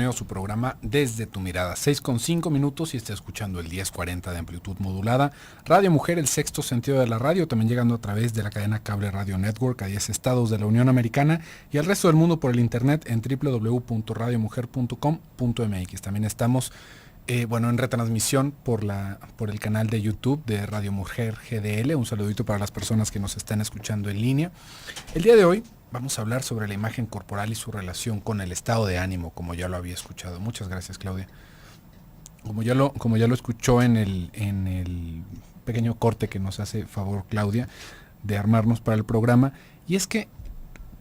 bienvenido a su programa Desde tu Mirada, 6:05 y está escuchando el 1040 de amplitud modulada. Radio Mujer, el sexto sentido de la radio, también llegando a través de la cadena Cable Radio Network a 10 estados de la Unión Americana y al resto del mundo por el internet en www.radiomujer.com.mx. También estamos en retransmisión por el canal de YouTube de Radio Mujer GDL. Un saludito para las personas que nos están escuchando en línea. El día de hoy vamos a hablar sobre la imagen corporal y su relación con el estado de ánimo, como ya lo había escuchado. Muchas gracias, Claudia. Como ya lo escuchó en el pequeño corte que nos hace favor Claudia de armarnos para el programa, y es que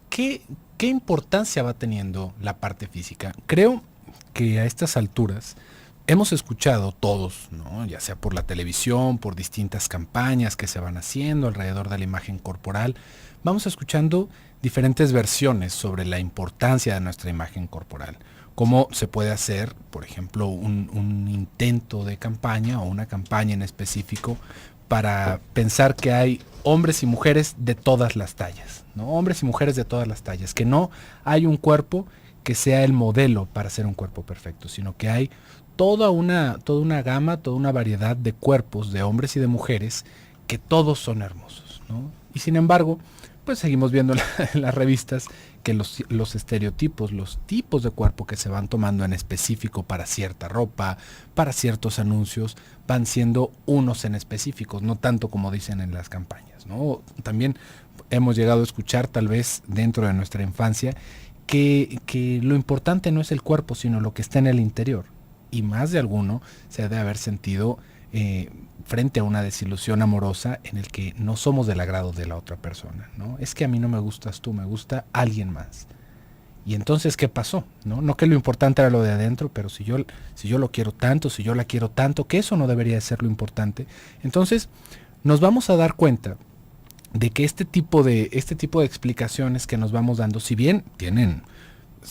¿qué importancia va teniendo la parte física? Creo que a estas alturas hemos escuchado todos, ¿no? Ya sea por la televisión, por distintas campañas que se van haciendo alrededor de la imagen corporal, vamos escuchando diferentes versiones sobre la importancia de nuestra imagen corporal. Cómo se puede hacer, por ejemplo, un intento de campaña o una campaña en específico para pensar que hay hombres y mujeres de todas las tallas, ¿no? Hombres y mujeres de todas las tallas, que no hay un cuerpo que sea el modelo para ser un cuerpo perfecto, sino que hay toda una gama, toda una variedad de cuerpos, de hombres y de mujeres, que todos son hermosos, ¿no? Y sin embargo, pues seguimos viendo en las revistas que los estereotipos, los tipos de cuerpo que se van tomando en específico para cierta ropa, para ciertos anuncios, van siendo unos en específicos, no tanto como dicen en las campañas, ¿no? También hemos llegado a escuchar, tal vez dentro de nuestra infancia, que lo importante no es el cuerpo, sino lo que está en el interior. Y más de alguno se ha de haber sentido frente a una desilusión amorosa en el que no somos del agrado de la otra persona, ¿no? Es que a mí no me gustas tú, me gusta alguien más. Y entonces, ¿qué pasó? No que lo importante era lo de adentro, pero si yo lo quiero tanto, si yo la quiero tanto, que eso no debería ser lo importante. Entonces, nos vamos a dar cuenta de que este tipo de explicaciones que nos vamos dando, si bien tienen,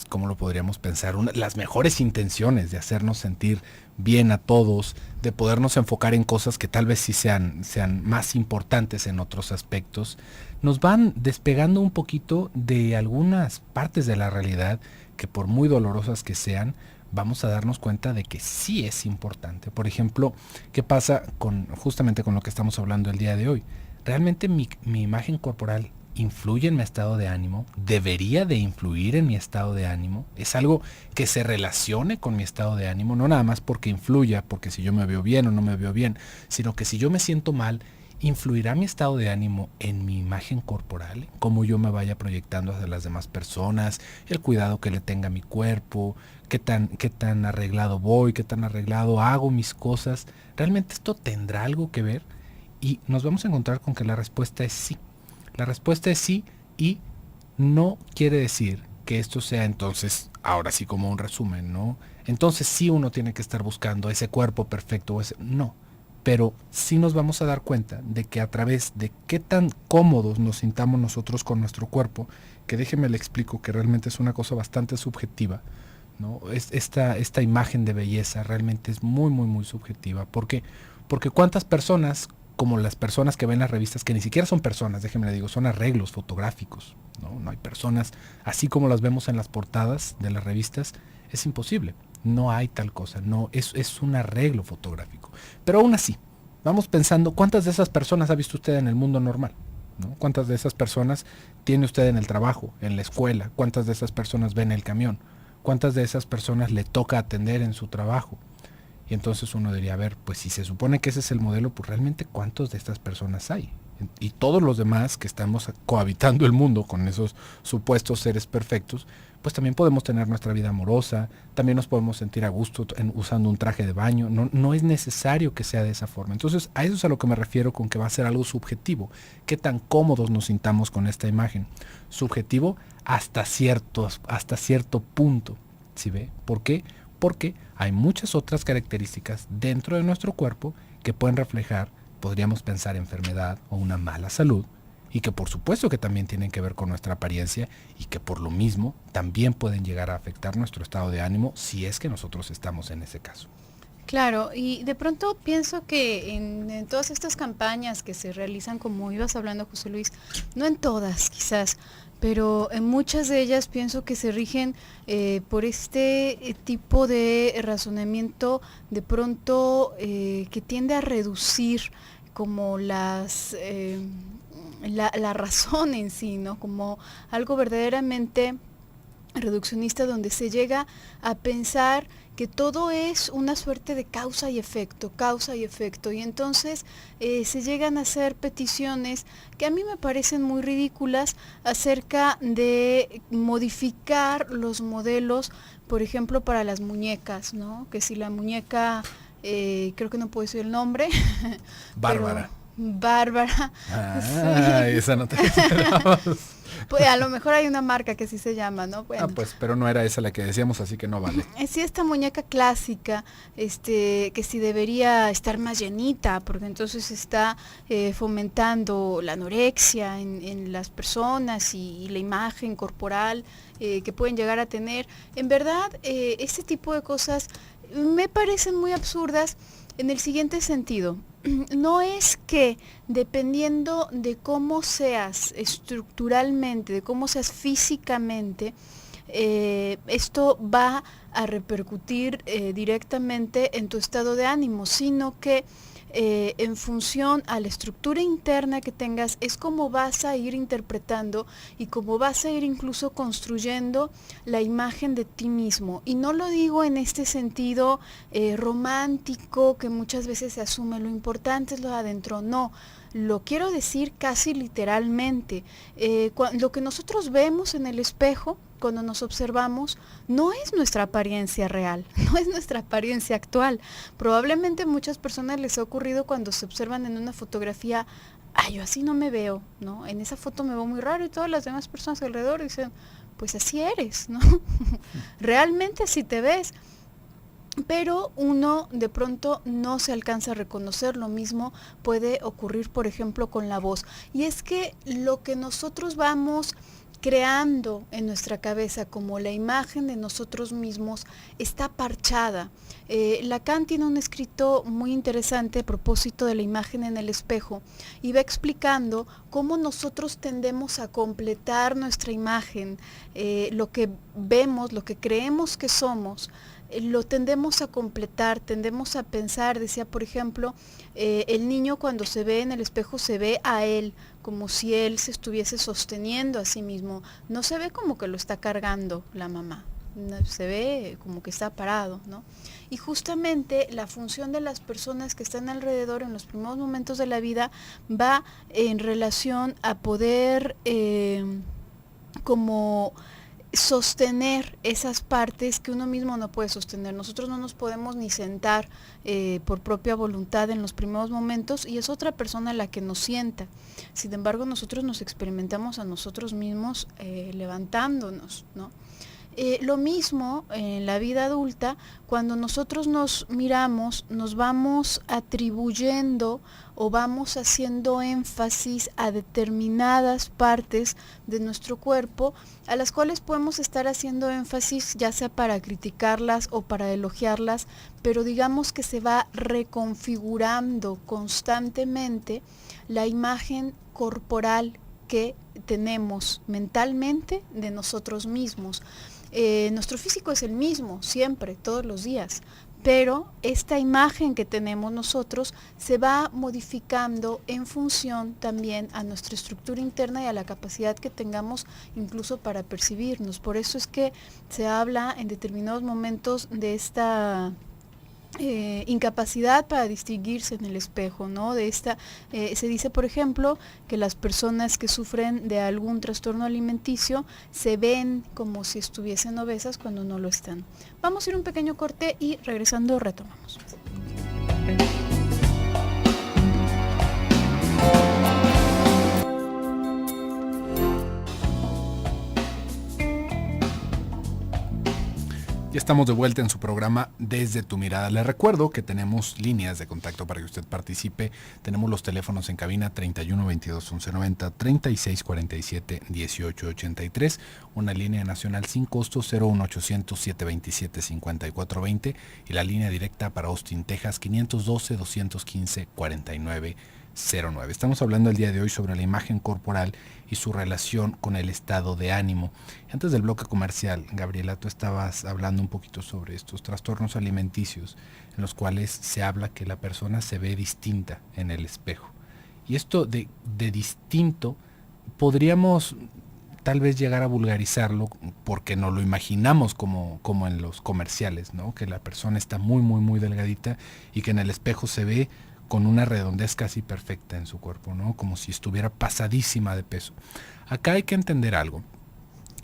¿cómo lo podríamos pensar? Las mejores intenciones de hacernos sentir bien a todos, de podernos enfocar en cosas que tal vez sí sean más importantes en otros aspectos, nos van despegando un poquito de algunas partes de la realidad que, por muy dolorosas que sean, vamos a darnos cuenta de que sí es importante. Por ejemplo, ¿qué pasa justamente con lo que estamos hablando el día de hoy? ¿Realmente mi imagen corporal influye en mi estado de ánimo? ¿Debería de influir en mi estado de ánimo? ¿Es algo que se relacione con mi estado de ánimo? No nada más porque influya, porque si yo me veo bien o no me veo bien, sino que si yo me siento mal, ¿influirá mi estado de ánimo en mi imagen corporal? ¿Cómo yo me vaya proyectando hacia las demás personas? ¿El cuidado que le tenga a mi cuerpo? ¿Qué tan arreglado voy? ¿Qué tan arreglado hago mis cosas? ¿Realmente esto tendrá algo que ver? Y nos vamos a encontrar con que la respuesta es sí. La respuesta es sí, y no quiere decir que esto sea entonces, ahora sí como un resumen, ¿no? Entonces sí uno tiene que estar buscando ese cuerpo perfecto, no. Pero sí nos vamos a dar cuenta de que a través de qué tan cómodos nos sintamos nosotros con nuestro cuerpo, que déjeme le explico que realmente es una cosa bastante subjetiva, ¿no? Esta imagen de belleza realmente es muy, muy, muy subjetiva. ¿Por qué? Porque cuántas personas, como las personas que ven las revistas, que ni siquiera son personas, déjenme le digo, son arreglos fotográficos, no hay personas así como las vemos en las portadas de las revistas, es imposible, no hay tal cosa, no es un arreglo fotográfico. Pero aún así, vamos pensando, ¿cuántas de esas personas ha visto usted en el mundo normal? ¿No? ¿Cuántas de esas personas tiene usted en el trabajo, en la escuela? ¿Cuántas de esas personas ven el camión? ¿Cuántas de esas personas le toca atender en su trabajo? Y entonces uno diría, a ver, pues si se supone que ese es el modelo, pues realmente ¿cuántos de estas personas hay? Y todos los demás que estamos cohabitando el mundo con esos supuestos seres perfectos, pues también podemos tener nuestra vida amorosa, también nos podemos sentir a gusto usando un traje de baño, no es necesario que sea de esa forma. Entonces a eso es a lo que me refiero con que va a ser algo subjetivo, qué tan cómodos nos sintamos con esta imagen. Subjetivo hasta cierto punto, ¿sí ve? ¿Por qué? Porque hay muchas otras características dentro de nuestro cuerpo que pueden reflejar, podríamos pensar, enfermedad o una mala salud, y que por supuesto que también tienen que ver con nuestra apariencia y que por lo mismo también pueden llegar a afectar nuestro estado de ánimo si es que nosotros estamos en ese caso. Claro, y de pronto pienso que en todas estas campañas que se realizan, como ibas hablando, José Luis, no en todas quizás, pero en muchas de ellas pienso que se rigen por este tipo de razonamiento de pronto que tiende a reducir como la razón en sí, ¿no? Como algo verdaderamente reduccionista, donde se llega a pensar que todo es una suerte de causa y efecto, y entonces se llegan a hacer peticiones que a mí me parecen muy ridículas acerca de modificar los modelos, por ejemplo, para las muñecas, ¿no? Que si la muñeca, creo que no puedo decir el nombre, Bárbara. Bárbara. Ah, Sí. esa no te la esperabas. Pues a lo mejor hay una marca que así se llama, ¿no? Bueno. Pues, pero no era esa la que decíamos, así que no vale. Sí, esta muñeca clásica, que sí debería estar más llenita, porque entonces está fomentando la anorexia en las personas y la imagen corporal que pueden llegar a tener. En verdad, este tipo de cosas me parecen muy absurdas en el siguiente sentido. No es que dependiendo de cómo seas estructuralmente, de cómo seas físicamente, esto va a repercutir directamente en tu estado de ánimo, sino que en función a la estructura interna que tengas es como vas a ir interpretando y como vas a ir incluso construyendo la imagen de ti mismo. Y no lo digo en este sentido romántico que muchas veces se asume, lo importante es lo de adentro, no. Lo quiero decir casi literalmente. Lo que nosotros vemos en el espejo, cuando nos observamos, no es nuestra apariencia real, no es nuestra apariencia actual. Probablemente a muchas personas les ha ocurrido cuando se observan en una fotografía, yo así no me veo, ¿no? En esa foto me veo muy raro, y todas las demás personas alrededor dicen, pues así eres, ¿no? Realmente así te ves. Pero uno de pronto no se alcanza a reconocer. Lo mismo puede ocurrir, por ejemplo, con la voz. Y es que lo que nosotros vamos creando en nuestra cabeza como la imagen de nosotros mismos está parchada. Lacan tiene un escrito muy interesante a propósito de la imagen en el espejo, y va explicando cómo nosotros tendemos a completar nuestra imagen, lo que vemos, lo que creemos que somos, lo tendemos a completar, tendemos a pensar, decía por ejemplo, el niño cuando se ve en el espejo se ve a él como si él se estuviese sosteniendo a sí mismo, no se ve como que lo está cargando la mamá, se ve como que está parado, ¿no? Y justamente la función de las personas que están alrededor en los primeros momentos de la vida va en relación a poder como sostener esas partes que uno mismo no puede sostener. Nosotros no nos podemos ni sentar por propia voluntad en los primeros momentos, y es otra persona la que nos sienta. Sin embargo, nosotros nos experimentamos a nosotros mismos levantándonos, ¿no? Lo mismo en la vida adulta, cuando nosotros nos miramos, nos vamos atribuyendo o vamos haciendo énfasis a determinadas partes de nuestro cuerpo, a las cuales podemos estar haciendo énfasis ya sea para criticarlas o para elogiarlas, pero digamos que se va reconfigurando constantemente la imagen corporal que tenemos mentalmente de nosotros mismos. Nuestro físico es el mismo, siempre, todos los días, pero esta imagen que tenemos nosotros se va modificando en función también a nuestra estructura interna y a la capacidad que tengamos incluso para percibirnos. Por eso es que se habla en determinados momentos de esta incapacidad para distinguirse en el espejo, ¿no? De esta, se dice, por ejemplo, que las personas que sufren de algún trastorno alimenticio se ven como si estuviesen obesas cuando no lo están. Vamos a ir un pequeño corte y regresando retomamos. Ya estamos de vuelta en su programa Desde tu Mirada. Les recuerdo que tenemos líneas de contacto para que usted participe. Tenemos los teléfonos en cabina 31 22 11 90, 36 47 18 83, una línea nacional sin costo 01800 727 54 20 y la línea directa para Austin, Texas 512 215 49 09. Estamos hablando el día de hoy sobre la imagen corporal y su relación con el estado de ánimo. Antes del bloque comercial, Gabriela, tú estabas hablando un poquito sobre estos trastornos alimenticios en los cuales se habla que la persona se ve distinta en el espejo. Y esto de distinto podríamos tal vez llegar a vulgarizarlo porque no lo imaginamos como en los comerciales, ¿no? Que la persona está muy, muy, muy delgadita y que en el espejo se ve con una redondez casi perfecta en su cuerpo, ¿no? Como si estuviera pasadísima de peso. Acá hay que entender algo.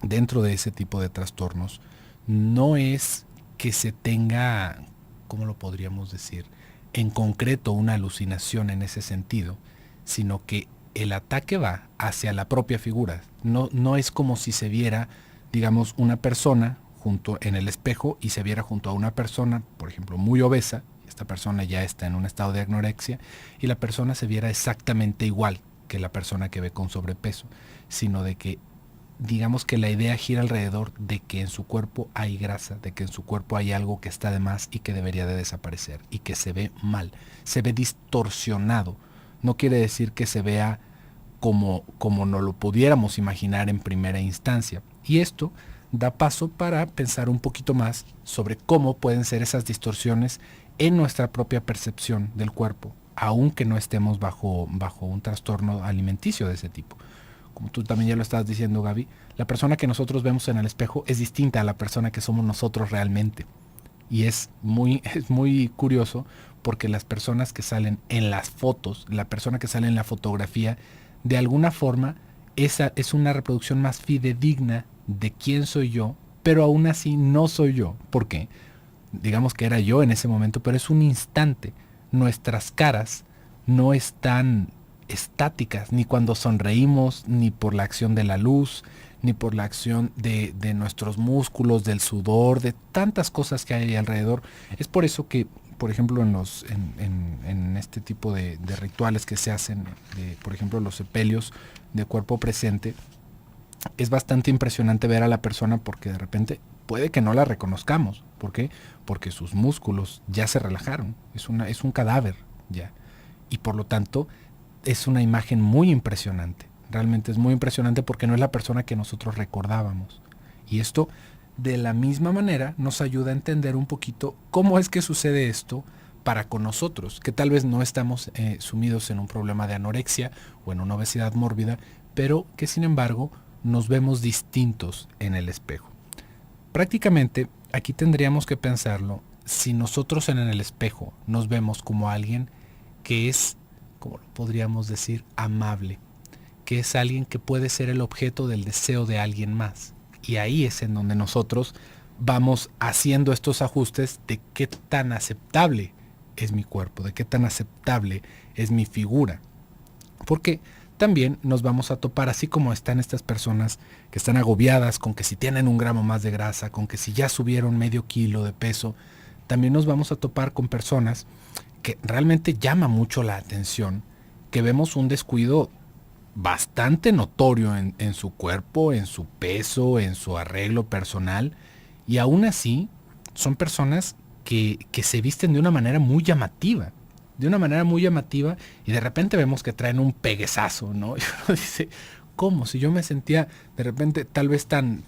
Dentro de ese tipo de trastornos, no es que se tenga, ¿cómo lo podríamos decir? En concreto una alucinación en ese sentido, sino que el ataque va hacia la propia figura. No es como si se viera, digamos, una persona junto en el espejo y se viera junto a una persona, por ejemplo, muy obesa. Esta persona ya está en un estado de anorexia y la persona se viera exactamente igual que la persona que ve con sobrepeso, sino de que, digamos que la idea gira alrededor de que en su cuerpo hay grasa, de que en su cuerpo hay algo que está de más y que debería de desaparecer y que se ve mal, se ve distorsionado. No quiere decir que se vea como no lo pudiéramos imaginar en primera instancia. Y esto da paso para pensar un poquito más sobre cómo pueden ser esas distorsiones en nuestra propia percepción del cuerpo, aunque no estemos bajo un trastorno alimenticio de ese tipo. Como tú también ya lo estabas diciendo, Gaby, la persona que nosotros vemos en el espejo es distinta a la persona que somos nosotros realmente. Y es muy curioso porque las personas que salen en las fotos, la persona que sale en la fotografía, de alguna forma esa es una reproducción más fidedigna de quién soy yo, pero aún así no soy yo. ¿Por qué? Digamos que era yo en ese momento, pero es un instante. Nuestras caras no están estáticas, ni cuando sonreímos, ni por la acción de la luz, ni por la acción de nuestros músculos, del sudor, de tantas cosas que hay ahí alrededor. Es por eso que, por ejemplo, en este tipo de rituales que se hacen, por ejemplo, los sepelios de cuerpo presente, es bastante impresionante ver a la persona porque de repente puede que no la reconozcamos. ¿Por qué? Porque sus músculos ya se relajaron. Es un cadáver ya. Y por lo tanto, es una imagen muy impresionante. Realmente es muy impresionante porque no es la persona que nosotros recordábamos. Y esto, de la misma manera, nos ayuda a entender un poquito cómo es que sucede esto para con nosotros, que tal vez no estamos sumidos en un problema de anorexia o en una obesidad mórbida, pero que sin embargo nos vemos distintos en el espejo. Prácticamente, aquí tendríamos que pensarlo, si nosotros en el espejo nos vemos como alguien que es, como podríamos decir, amable, que es alguien que puede ser el objeto del deseo de alguien más. Y ahí es en donde nosotros vamos haciendo estos ajustes de qué tan aceptable es mi cuerpo, de qué tan aceptable es mi figura. Porque también nos vamos a topar, así como están estas personas que están agobiadas con que si tienen 1 gramo más de grasa, con que si ya subieron medio kilo de peso, también nos vamos a topar con personas que realmente llama mucho la atención, que vemos un descuido bastante notorio en su cuerpo, en su peso, en su arreglo personal, y aún así son personas que se visten de una manera muy llamativa, y de repente vemos que traen un peguezazo, ¿no? Y uno dice, ¿cómo? Si yo me sentía de repente tal vez tan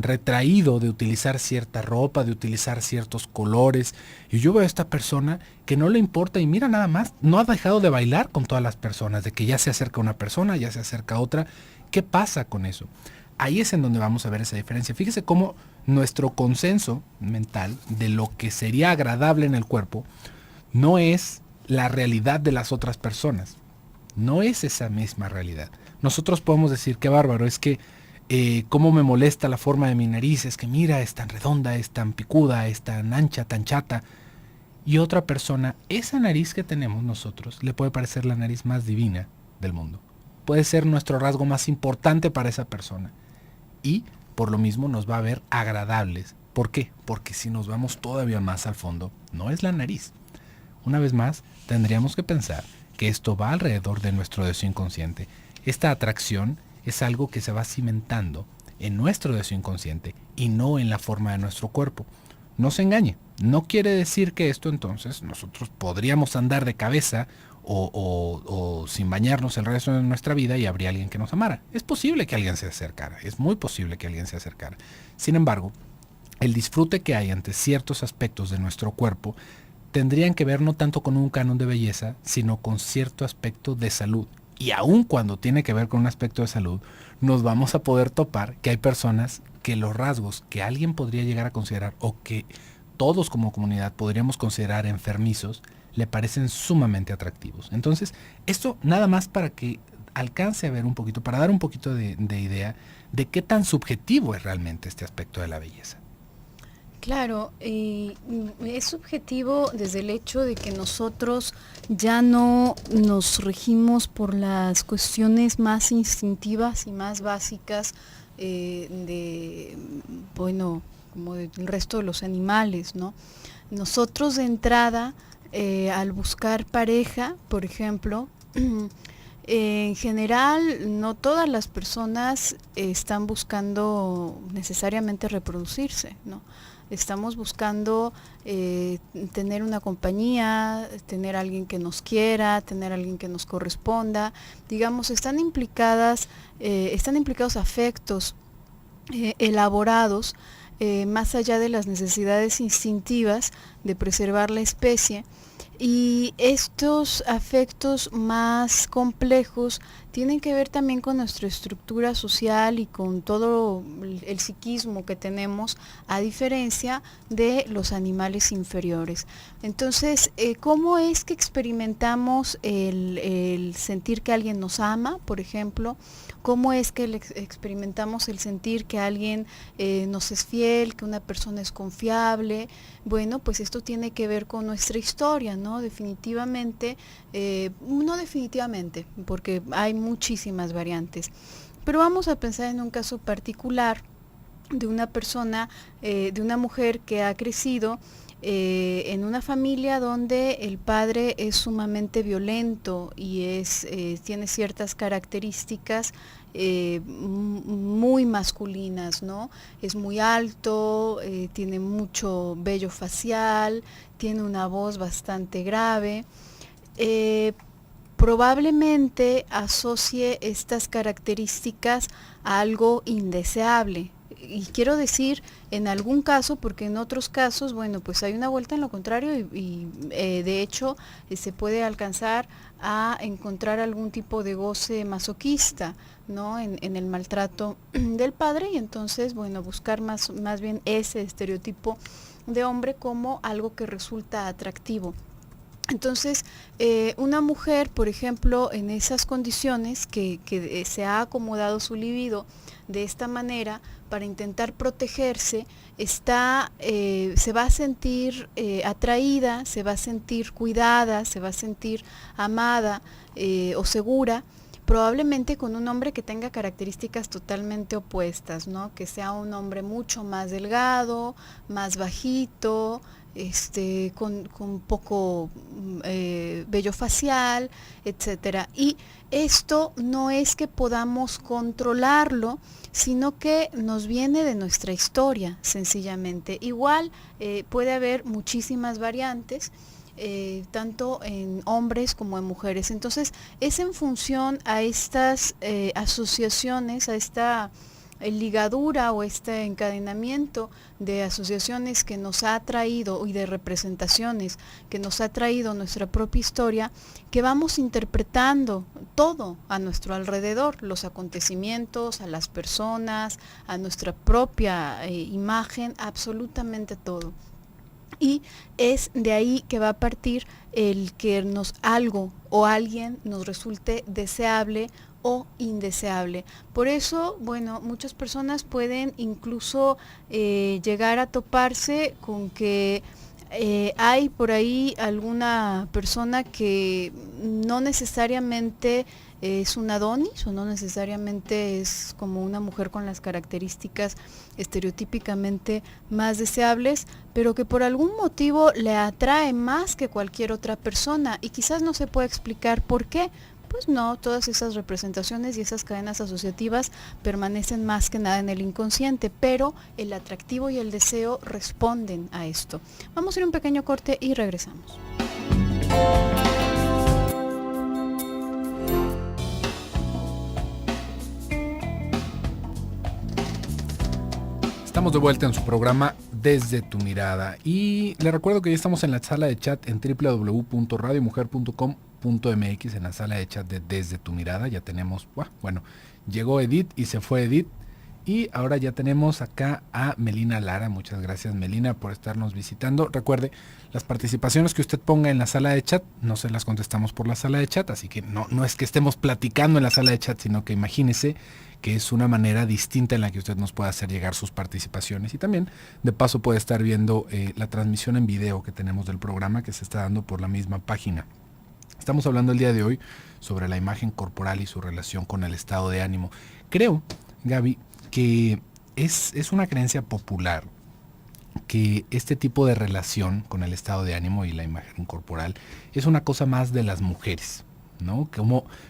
retraído de utilizar cierta ropa, de utilizar ciertos colores, y yo veo a esta persona que no le importa y mira nada más, no ha dejado de bailar con todas las personas, de que ya se acerca una persona, ya se acerca otra. ¿Qué pasa con eso? Ahí es en donde vamos a ver esa diferencia. Fíjese cómo nuestro consenso mental de lo que sería agradable en el cuerpo no es la realidad de las otras personas. No es esa misma realidad. Nosotros podemos decir, qué bárbaro, es que cómo me molesta la forma de mi nariz, es que mira, es tan redonda, es tan picuda, es tan ancha, tan chata. Y otra persona, esa nariz que tenemos nosotros, le puede parecer la nariz más divina del mundo. Puede ser nuestro rasgo más importante para esa persona. Y por lo mismo nos va a ver agradables. ¿Por qué? Porque si nos vamos todavía más al fondo, no es la nariz. Una vez más, tendríamos que pensar que esto va alrededor de nuestro deseo inconsciente. Esta atracción es algo que se va cimentando en nuestro deseo inconsciente y no en la forma de nuestro cuerpo. No se engañe, no quiere decir que esto entonces nosotros podríamos andar de cabeza o sin bañarnos el resto de nuestra vida y habría alguien que nos amara. Es posible que alguien se acercara, es muy posible que alguien se acercara. Sin embargo, el disfrute que hay ante ciertos aspectos de nuestro cuerpo tendrían que ver no tanto con un canon de belleza, sino con cierto aspecto de salud. Y aun cuando tiene que ver con un aspecto de salud, nos vamos a poder topar que hay personas que los rasgos que alguien podría llegar a considerar o que todos como comunidad podríamos considerar enfermizos, le parecen sumamente atractivos. Entonces, esto nada más para que alcance a ver un poquito, para dar un poquito de idea de qué tan subjetivo es realmente este aspecto de la belleza. Claro, es subjetivo desde el hecho de que nosotros ya no nos regimos por las cuestiones más instintivas y más básicas como del resto de los animales, ¿no? Nosotros de entrada, al buscar pareja, por ejemplo, en general, no todas las personas están buscando necesariamente reproducirse, ¿no? Estamos buscando tener una compañía, tener alguien que nos quiera, tener alguien que nos corresponda. Digamos, están implicados afectos elaborados más allá de las necesidades instintivas de preservar la especie. Y estos afectos más complejos tienen que ver también con nuestra estructura social y con todo el psiquismo que tenemos, a diferencia de los animales inferiores. Entonces, ¿cómo es que experimentamos el sentir que alguien nos ama, por ejemplo? ¿Cómo es que experimentamos el sentir que alguien nos es fiel, que una persona es confiable? Bueno, pues esto tiene que ver con nuestra historia, ¿no? Definitivamente, no definitivamente, porque hay muchísimas variantes. Pero vamos a pensar en un caso particular de una persona, de una mujer que ha crecido en una familia donde el padre es sumamente violento y tiene ciertas características muy masculinas, ¿no? Es muy alto, tiene mucho vello facial, tiene una voz bastante grave. Probablemente asocie estas características a algo indeseable. Y quiero decir en algún caso, porque en otros casos, bueno, pues hay una vuelta en lo contrario y de hecho se puede alcanzar a encontrar algún tipo de goce masoquista, ¿no? En el maltrato del padre, y entonces, bueno, buscar más bien ese estereotipo de hombre como algo que resulta atractivo. Entonces, una mujer, por ejemplo, en esas condiciones que se ha acomodado su libido de esta manera para intentar protegerse, se va a sentir atraída, se va a sentir cuidada, se va a sentir amada o segura, probablemente con un hombre que tenga características totalmente opuestas, ¿no? Que sea un hombre mucho más delgado, más bajito, con poco vello facial, etcétera. Y esto no es que podamos controlarlo, sino que nos viene de nuestra historia, sencillamente. Igual puede haber muchísimas variantes, tanto en hombres como en mujeres. Entonces, es en función a estas asociaciones, a esta ligadura o este encadenamiento de asociaciones que nos ha traído y de representaciones que nos ha traído nuestra propia historia, que vamos interpretando todo a nuestro alrededor, los acontecimientos, a las personas, a nuestra propia imagen, absolutamente todo. Y es de ahí que va a partir el que algo o alguien nos resulte deseable o indeseable. Por eso, bueno, muchas personas pueden incluso llegar a toparse con que hay por ahí alguna persona que no necesariamente es un Adonis o no necesariamente es como una mujer con las características estereotípicamente más deseables, pero que por algún motivo le atrae más que cualquier otra persona y quizás no se puede explicar por qué. Pues no, todas esas representaciones y esas cadenas asociativas permanecen más que nada en el inconsciente, pero el atractivo y el deseo responden a esto. Vamos a ir a un pequeño corte y regresamos. Estamos de vuelta en su programa Desde tu Mirada y le recuerdo que ya estamos en la sala de chat en www.radiomujer.com.mx, en la sala de chat de Desde tu Mirada. Ya tenemos, bueno, llegó Edith y se fue Edith y ahora ya tenemos acá a Melina Lara. Muchas gracias, Melina, por estarnos visitando. Recuerde, las participaciones que usted ponga en la sala de chat no se las contestamos por la sala de chat, así que no es que estemos platicando en la sala de chat, sino que imagínese que es una manera distinta en la que usted nos puede hacer llegar sus participaciones, y también de paso puede estar viendo la transmisión en video que tenemos del programa, que se está dando por la misma página. Estamos hablando el día de hoy sobre la imagen corporal y su relación con el estado de ánimo. Creo, Gaby, que es una creencia popular que este tipo de relación con el estado de ánimo y la imagen corporal es una cosa más de las mujeres, ¿no?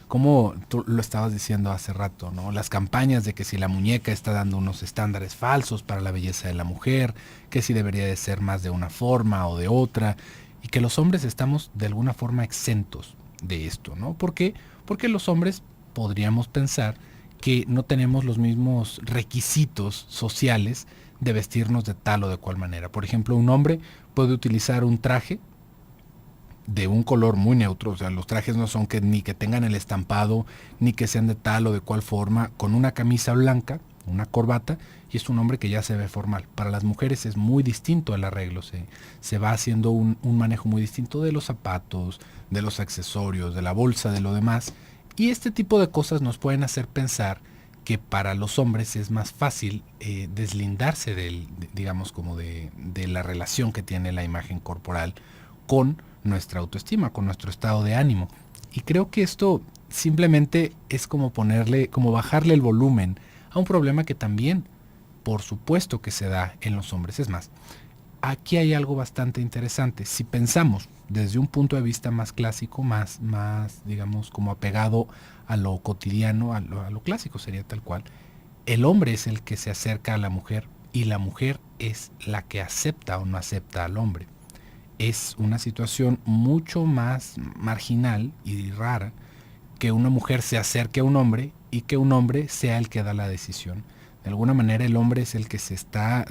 Como tú lo estabas diciendo hace rato, ¿no? Las campañas de que si la muñeca está dando unos estándares falsos para la belleza de la mujer, que si debería de ser más de una forma o de otra, y que los hombres estamos de alguna forma exentos de esto, ¿no? ¿Por qué? Porque los hombres podríamos pensar que no tenemos los mismos requisitos sociales de vestirnos de tal o de cual manera. Por ejemplo, un hombre puede utilizar un traje de un color muy neutro, o sea, los trajes no son ni que tengan el estampado, ni que sean de tal o de cual forma, con una camisa blanca, una corbata, y es un hombre que ya se ve formal. Para las mujeres es muy distinto el arreglo, se va haciendo un manejo muy distinto de los zapatos, de los accesorios, de la bolsa, de lo demás, y este tipo de cosas nos pueden hacer pensar que para los hombres es más fácil deslindarse digamos, como de la relación que tiene la imagen corporal con nuestra autoestima, con nuestro estado de ánimo. Y creo que esto simplemente es como bajarle el volumen a un problema que también, por supuesto, que se da en los hombres. Es más, aquí hay algo bastante interesante. Si pensamos desde un punto de vista más clásico, más digamos, como apegado a lo cotidiano, a lo clásico sería tal cual, el hombre es el que se acerca a la mujer y la mujer es la que acepta o no acepta al hombre. Es una situación mucho más marginal y rara que una mujer se acerque a un hombre y que un hombre sea el que da la decisión. De alguna manera el hombre es el que se está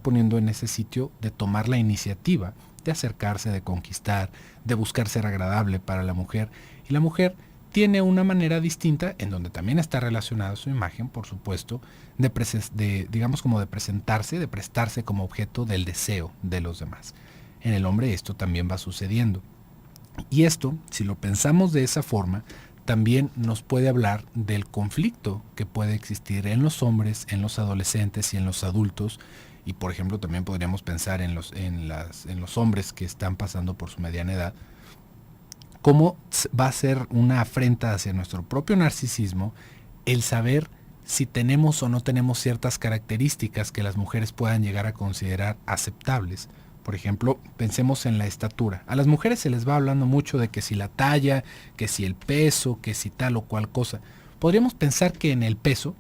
poniendo en ese sitio de tomar la iniciativa, de acercarse, de conquistar, de buscar ser agradable para la mujer. Y la mujer tiene una manera distinta, en donde también está relacionada su imagen, por supuesto, digamos como de presentarse, de prestarse como objeto del deseo de los demás. En el hombre esto también va sucediendo. Y esto, si lo pensamos de esa forma, también nos puede hablar del conflicto que puede existir en los hombres, en los adolescentes y en los adultos. Y por ejemplo también podríamos pensar en los hombres que están pasando por su mediana edad, cómo va a ser una afrenta hacia nuestro propio narcisismo el saber si tenemos o no tenemos ciertas características que las mujeres puedan llegar a considerar aceptables. Por ejemplo, pensemos en la estatura. A las mujeres se les va hablando mucho de que si la talla, que si el peso, que si tal o cual cosa. Podríamos pensar que en el peso,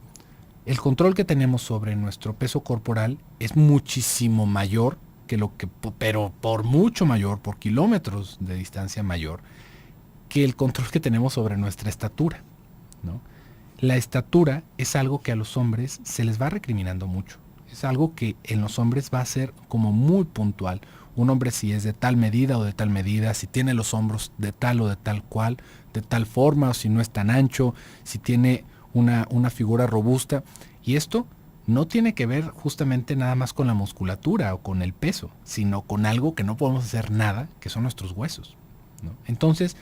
el control que tenemos sobre nuestro peso corporal es muchísimo mayor pero por mucho mayor, por kilómetros de distancia mayor, que el control que tenemos sobre nuestra estatura, ¿no? La estatura es algo que a los hombres se les va recriminando mucho. Es algo que en los hombres va a ser como muy puntual. Un hombre si es de tal medida o de tal medida, si tiene los hombros de tal o de tal cual, de tal forma, o si no es tan ancho, si tiene una figura robusta. Y esto no tiene que ver justamente nada más con la musculatura o con el peso, sino con algo que no podemos hacer nada, que son nuestros huesos, ¿no? Entonces,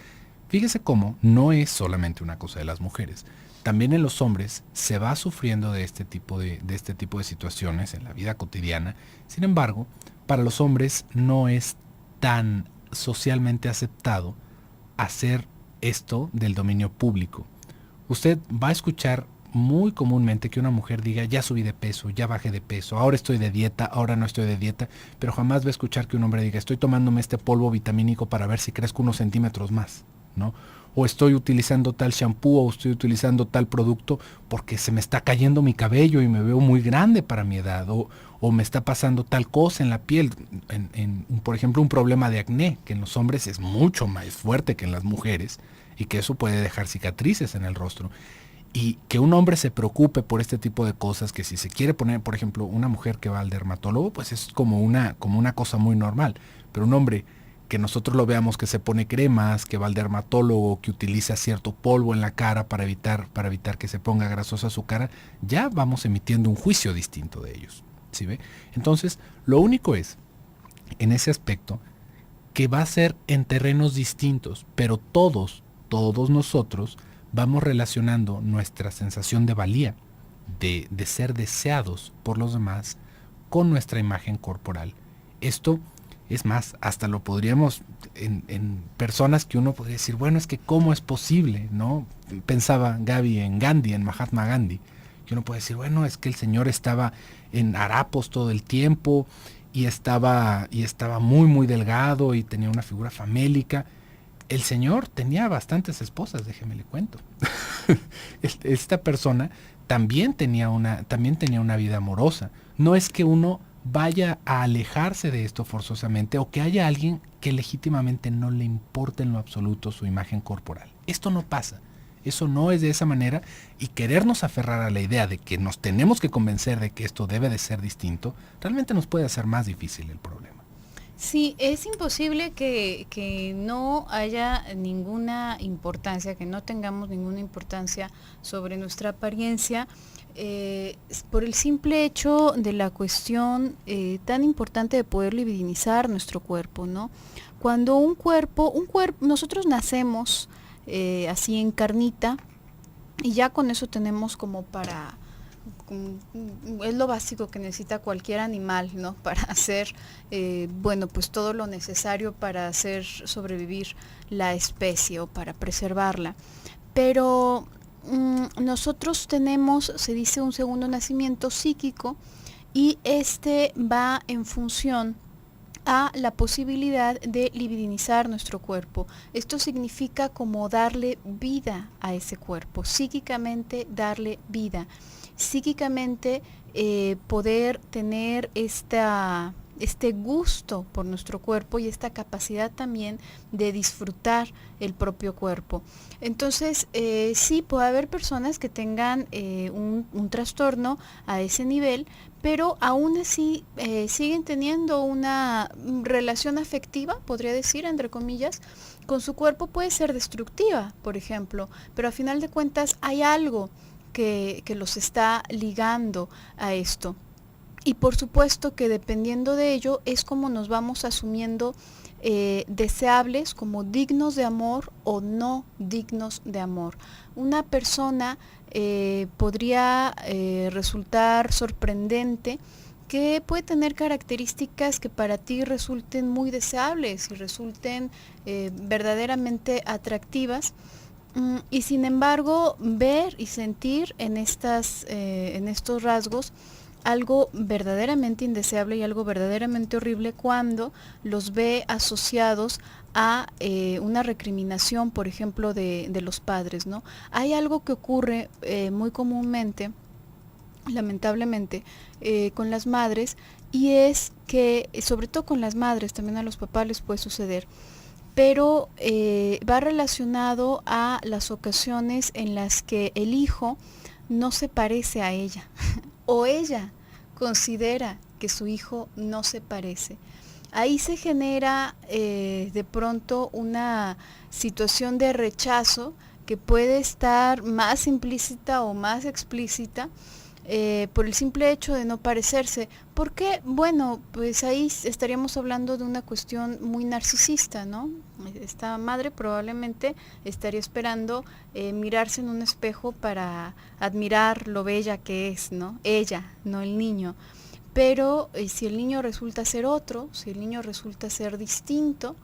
fíjese cómo no es solamente una cosa de las mujeres. También en los hombres se va sufriendo de este tipo de situaciones en la vida cotidiana. Sin embargo, para los hombres no es tan socialmente aceptado hacer esto del dominio público. Usted va a escuchar muy comúnmente que una mujer diga, ya subí de peso, ya bajé de peso, ahora estoy de dieta, ahora no estoy de dieta, pero jamás va a escuchar que un hombre diga, estoy tomándome este polvo vitamínico para ver si crezco unos centímetros más, ¿no? O estoy utilizando tal shampoo o estoy utilizando tal producto porque se me está cayendo mi cabello y me veo muy grande para mi edad, o me está pasando tal cosa en la piel, por ejemplo un problema de acné, que en los hombres es mucho más fuerte que en las mujeres y que eso puede dejar cicatrices en el rostro. Y que un hombre se preocupe por este tipo de cosas, que si se quiere poner, por ejemplo, una mujer que va al dermatólogo, pues es como una cosa muy normal. Pero un hombre que nosotros lo veamos que se pone cremas, que va al dermatólogo, que utiliza cierto polvo en la cara para evitar que se ponga grasosa su cara, ya vamos emitiendo un juicio distinto de ellos. ¿Sí ve? Entonces, lo único es, en ese aspecto, que va a ser en terrenos distintos, pero todos nosotros vamos relacionando nuestra sensación de valía, de ser deseados por los demás, con nuestra imagen corporal. Esto es más, hasta lo podríamos en personas que uno podría decir, bueno, es que cómo es posible, ¿no? Pensaba Gaby en Gandhi, en Mahatma Gandhi, que uno puede decir, bueno, es que el señor estaba en harapos todo el tiempo y estaba muy delgado y tenía una figura famélica. El señor tenía bastantes esposas, déjeme le cuento. Esta persona también tenía una vida amorosa. No es que uno vaya a alejarse de esto forzosamente o que haya alguien que legítimamente no le importe en lo absoluto su imagen corporal. Esto no pasa. Eso no es de esa manera, y querernos aferrar a la idea de que nos tenemos que convencer de que esto debe de ser distinto, realmente nos puede hacer más difícil el problema. Sí, es imposible que no haya ninguna importancia, que no tengamos ninguna importancia sobre nuestra apariencia, por el simple hecho de la cuestión tan importante de poder libidinizar nuestro cuerpo, ¿no? Cuando un cuerpo, nosotros nacemos así en carnita, y ya con eso tenemos como para, es lo básico que necesita cualquier animal, ¿no? Para hacer, bueno, pues todo lo necesario para hacer sobrevivir la especie o para preservarla. Pero nosotros tenemos, se dice, un segundo nacimiento psíquico, y este va en función a la posibilidad de libidinizar nuestro cuerpo. Esto significa como darle vida a ese cuerpo, psíquicamente darle vida, psíquicamente poder tener este gusto por nuestro cuerpo y esta capacidad también de disfrutar el propio cuerpo. Entonces, sí, puede haber personas que tengan un trastorno a ese nivel, pero aún así siguen teniendo una relación afectiva, podría decir, entre comillas, con su cuerpo. Puede ser destructiva, por ejemplo, pero a final de cuentas hay algo que los está ligando a esto. Y por supuesto que dependiendo de ello es como nos vamos asumiendo deseables, como dignos de amor o no dignos de amor. Una persona podría resultar sorprendente, que puede tener características que para ti resulten muy deseables y resulten verdaderamente atractivas. Y sin embargo, ver y sentir en estos rasgos algo verdaderamente indeseable y algo verdaderamente horrible cuando los ve asociados a una recriminación, por ejemplo, de los padres, ¿no? Hay algo que ocurre muy comúnmente, lamentablemente, con las madres, y es que, sobre todo con las madres, también a los papás les puede suceder, pero va relacionado a las ocasiones en las que el hijo no se parece a ella o ella considera que su hijo no se parece. Ahí se genera de pronto una situación de rechazo que puede estar más implícita o más explícita por el simple hecho de no parecerse. ¿Por qué? Bueno, pues ahí estaríamos hablando de una cuestión muy narcisista, ¿no? Esta madre probablemente estaría esperando mirarse en un espejo para admirar lo bella que es, ¿no? Ella, no el niño. Pero si el niño resulta ser otro, si el niño resulta ser distinto,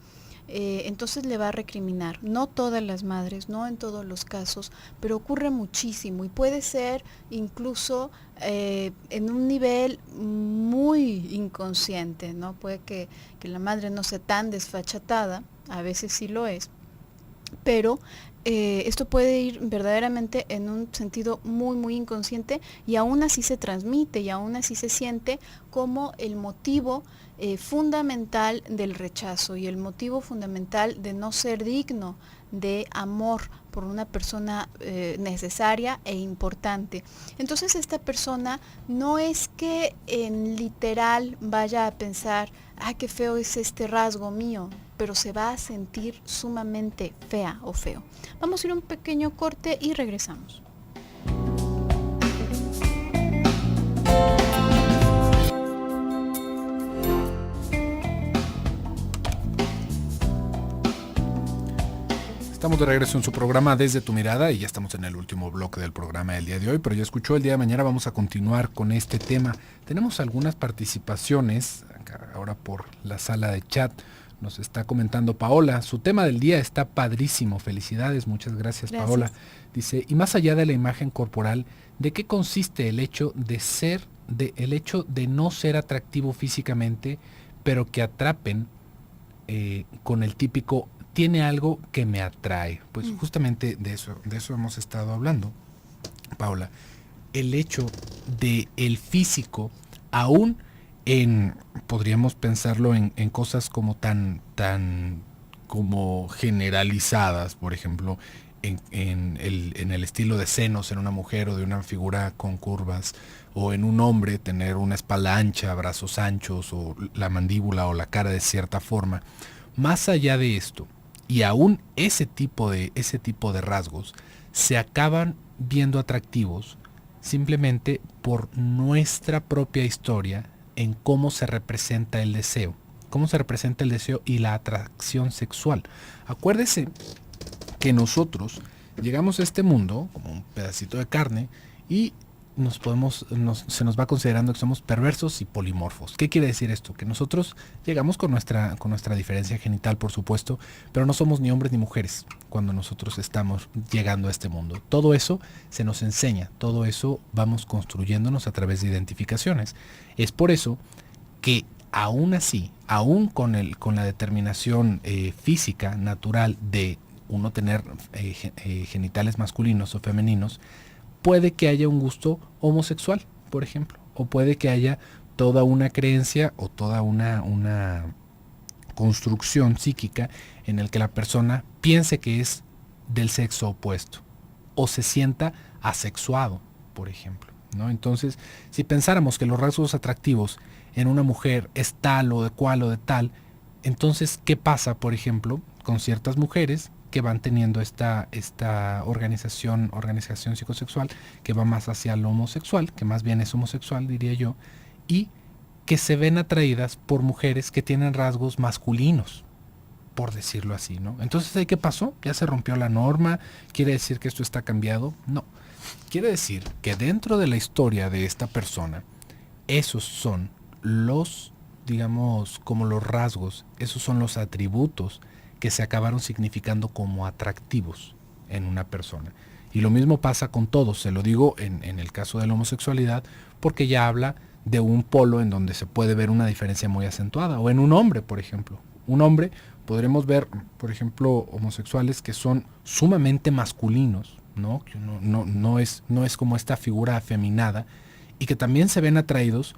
entonces le va a recriminar. No todas las madres, no en todos los casos, pero ocurre muchísimo y puede ser incluso en un nivel muy inconsciente, ¿no? Puede que la madre no sea tan desfachatada, a veces sí lo es, pero esto puede ir verdaderamente en un sentido muy inconsciente, y aún así se transmite y aún así se siente como el motivo fundamental del rechazo y el motivo fundamental de no ser digno de amor por una persona necesaria e importante. Entonces esta persona no es que en literal vaya a pensar, ah, qué feo es este rasgo mío, pero se va a sentir sumamente fea o feo. Vamos a ir a un pequeño corte y regresamos. Estamos de regreso en su programa Desde tu Mirada y ya estamos en el último bloque del programa del día de hoy, pero ya escuchó, el día de mañana vamos a continuar con este tema. Tenemos algunas participaciones ahora por la sala de chat. Nos está comentando Paola, su tema del día está padrísimo, felicidades, muchas gracias. Paola. Dice, y más allá de la imagen corporal, ¿de qué consiste el hecho el hecho de no ser atractivo físicamente, pero que atrapen con el típico tiene algo que me atrae? Pues justamente de eso hemos estado hablando, Paola. El hecho de el físico, aún podríamos pensarlo en cosas como tan como generalizadas, por ejemplo, en el estilo de senos en una mujer o de una figura con curvas, o en un hombre tener una espalda ancha, brazos anchos, o la mandíbula o la cara de cierta forma. Más allá de esto, y aún ese tipo de rasgos se acaban viendo atractivos simplemente por nuestra propia historia en cómo se representa el deseo y la atracción sexual. Acuérdese que nosotros llegamos a este mundo como un pedacito de carne y se nos va considerando que somos perversos y polimorfos. ¿Qué quiere decir esto? Que nosotros llegamos con nuestra diferencia genital, por supuesto, pero no somos ni hombres ni mujeres cuando nosotros estamos llegando a este mundo. Todo eso se nos enseña, todo eso vamos construyéndonos a través de identificaciones. Es por eso que aún así, aún con la determinación física, natural de uno tener genitales masculinos o femeninos, puede que haya un gusto homosexual, por ejemplo, o puede que haya toda una creencia o toda una construcción psíquica en el que la persona piense que es del sexo opuesto o se sienta asexuado, por ejemplo, ¿no? Entonces, si pensáramos que los rasgos atractivos en una mujer es tal o de cual o de tal, entonces, ¿qué pasa, por ejemplo, con ciertas mujeres que van teniendo esta organización psicosexual que va más hacia lo homosexual, que más bien es homosexual, diría yo, y que se ven atraídas por mujeres que tienen rasgos masculinos, por decirlo así, ¿no? Entonces, ¿qué pasó? ¿Ya se rompió la norma? ¿Quiere decir que esto está cambiado? No. Quiere decir que dentro de la historia de esta persona, esos son los, digamos, como los rasgos, esos son los atributos que se acabaron significando como atractivos en una persona. Y lo mismo pasa con todos, se lo digo en el caso de la homosexualidad, porque ya habla de un polo en donde se puede ver una diferencia muy acentuada, o en un hombre, por ejemplo. Un hombre, podremos ver, por ejemplo, homosexuales que son sumamente masculinos, ¿no? Que no es como esta figura afeminada, y que también se ven atraídos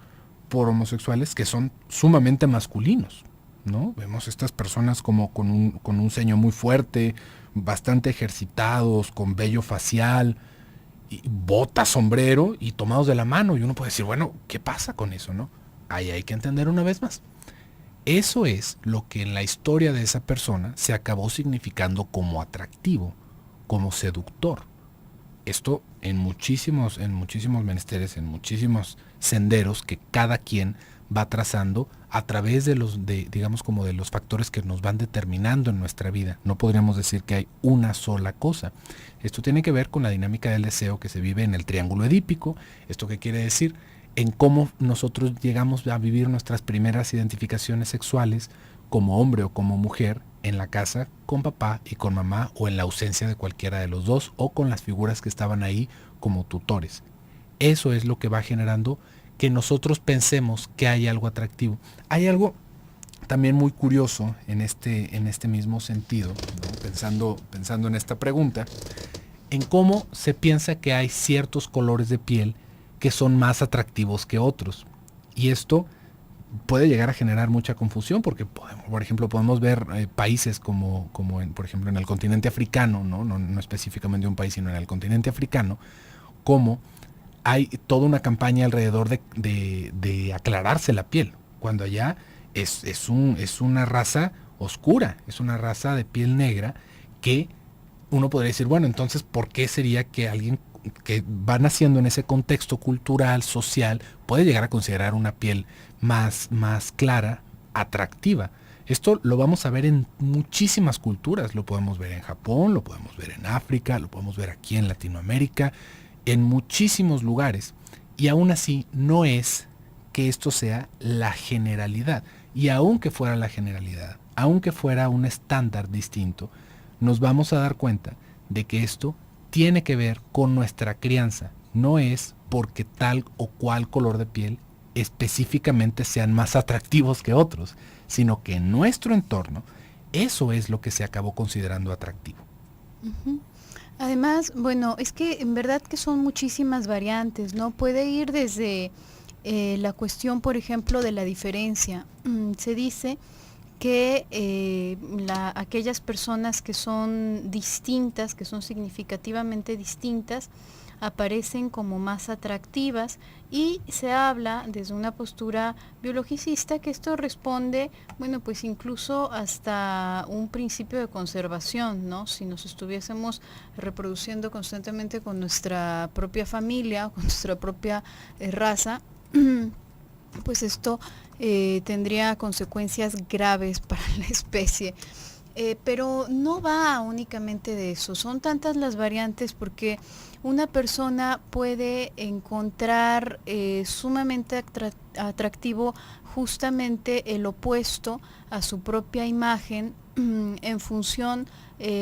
por homosexuales que son sumamente masculinos, ¿no? Vemos estas personas como con un ceño muy fuerte, bastante ejercitados, con vello facial, y bota, sombrero y tomados de la mano. Y uno puede decir, bueno, ¿qué pasa con eso, no? Ahí hay que entender una vez más. Eso es lo que en la historia de esa persona se acabó significando como atractivo, como seductor. Esto en muchísimos menesteres, en muchísimos senderos que cada quien va trazando a través de los factores que nos van determinando en nuestra vida. No podríamos decir que hay una sola cosa. Esto tiene que ver con la dinámica del deseo que se vive en el triángulo edípico. ¿Esto qué quiere decir? En cómo nosotros llegamos a vivir nuestras primeras identificaciones sexuales como hombre o como mujer en la casa con papá y con mamá, o en la ausencia de cualquiera de los dos, o con las figuras que estaban ahí como tutores. Eso es lo que va generando que nosotros pensemos que hay algo atractivo. Hay algo también muy curioso en este mismo sentido, ¿no? Pensando en esta pregunta, en cómo se piensa que hay ciertos colores de piel que son más atractivos que otros. Y esto puede llegar a generar mucha confusión porque, por ejemplo, podemos ver países como por ejemplo, en el continente africano, no específicamente un país, sino en el continente africano, como hay toda una campaña alrededor de aclararse la piel, cuando allá es una raza oscura, es una raza de piel negra que uno podría decir, bueno, entonces, ¿por qué sería que alguien que va naciendo en ese contexto cultural, social, puede llegar a considerar una piel más clara, atractiva? Esto lo vamos a ver en muchísimas culturas, lo podemos ver en Japón, lo podemos ver en África, lo podemos ver aquí en Latinoamérica, en muchísimos lugares. Y aún así no es que esto sea la generalidad. Y aunque fuera la generalidad, aunque fuera un estándar distinto, nos vamos a dar cuenta de que esto tiene que ver con nuestra crianza. No es porque tal o cual color de piel específicamente sean más atractivos que otros, sino que en nuestro entorno eso es lo que se acabó considerando atractivo. Ujú. Además, bueno, es que en verdad que son muchísimas variantes, ¿no? Puede ir desde la cuestión, por ejemplo, de la diferencia. Se dice que aquellas personas que son distintas, que son significativamente distintas, aparecen como más atractivas y se habla desde una postura biologicista que esto responde, bueno, pues incluso hasta un principio de conservación, ¿no? Si nos estuviésemos reproduciendo constantemente con nuestra propia familia, con nuestra propia raza, pues esto tendría consecuencias graves para la especie. Pero no va únicamente de eso, son tantas las variantes porque una persona puede encontrar sumamente atractivo justamente el opuesto a su propia imagen en función,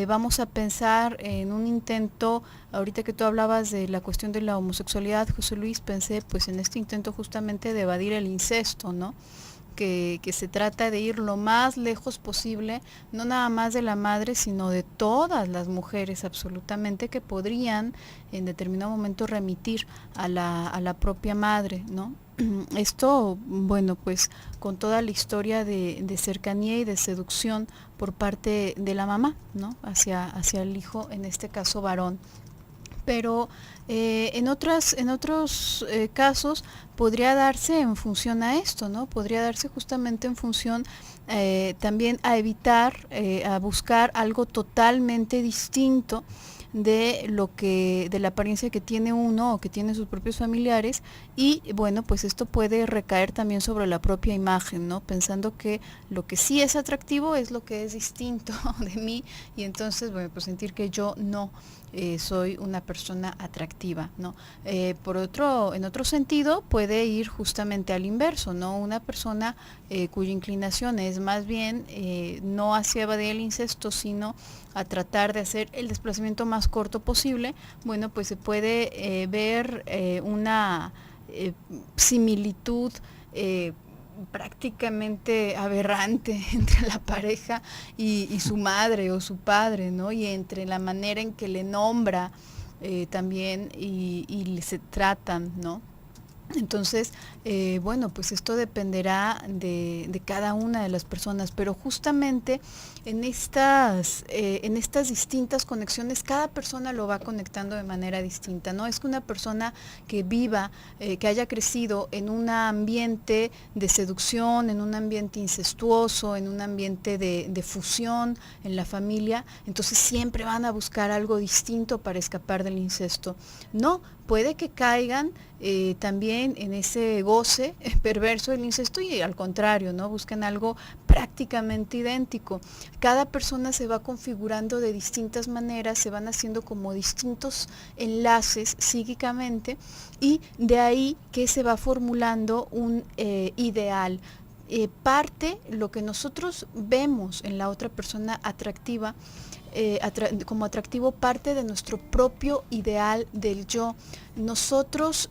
vamos a pensar en un intento, ahorita que tú hablabas de la cuestión de la homosexualidad, José Luis, pensé pues en este intento justamente de evadir el incesto, ¿no? Que se trata de ir lo más lejos posible, no nada más de la madre, sino de todas las mujeres absolutamente que podrían en determinado momento remitir a la propia madre, ¿no? Esto, bueno, pues con toda la historia de cercanía y de seducción por parte de la mamá, ¿no? Hacia el hijo, en este caso varón. Pero en otros casos podría darse en función a esto, ¿no? Podría darse justamente en función también a evitar, a buscar algo totalmente distinto de la apariencia que tiene uno o que tienen sus propios familiares, y bueno, pues esto puede recaer también sobre la propia imagen, ¿no? Pensando que lo que sí es atractivo es lo que es distinto de mí, y entonces, bueno, pues sentir que yo no soy una persona atractiva, ¿no? En otro sentido, puede ir justamente al inverso, ¿no? Una persona cuya inclinación es más bien no hacia evadir el incesto, sino a tratar de hacer el desplazamiento más corto posible, bueno, pues se puede ver una similitud prácticamente aberrante entre la pareja y su madre o su padre, ¿no? Y entre la manera en que le nombra también y se tratan, ¿no? Entonces, bueno, pues esto dependerá de cada una de las personas, pero justamente en estas distintas conexiones, cada persona lo va conectando de manera distinta, ¿no? Es que una persona que viva, que haya crecido en un ambiente de seducción, en un ambiente incestuoso, en un ambiente de fusión en la familia, entonces siempre van a buscar algo distinto para escapar del incesto. No, puede que caigan también en ese goce perverso del incesto y al contrario, ¿no? Buscan algo prácticamente idéntico. Cada persona se va configurando de distintas maneras, se van haciendo como distintos enlaces psíquicamente, y de ahí que se va formulando un ideal. Lo que nosotros vemos en la otra persona atractiva, como atractivo, parte de nuestro propio ideal del yo. Nosotros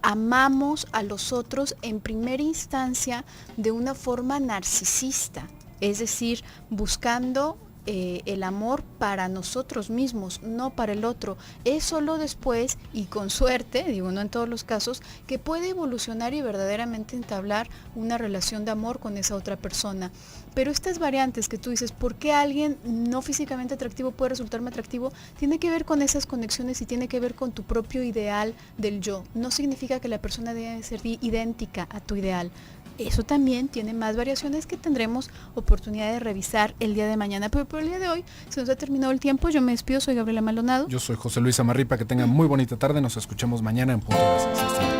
amamos a los otros en primera instancia de una forma narcisista, es decir, buscando el amor para nosotros mismos, no para el otro. Es solo después, y con suerte, digo no en todos los casos, que puede evolucionar y verdaderamente entablar una relación de amor con esa otra persona. Pero estas variantes que tú dices, ¿por qué alguien no físicamente atractivo puede resultarme atractivo? Tiene que ver con esas conexiones y tiene que ver con tu propio ideal del yo. No significa que la persona debe ser idéntica a tu ideal. Eso también tiene más variaciones que tendremos oportunidad de revisar el día de mañana. Pero por el día de hoy se nos ha terminado el tiempo. Yo me despido, soy Gabriela Maldonado. Yo soy José Luis Amarripa, que tengan muy bonita tarde. Nos escuchamos mañana en punto de las 6.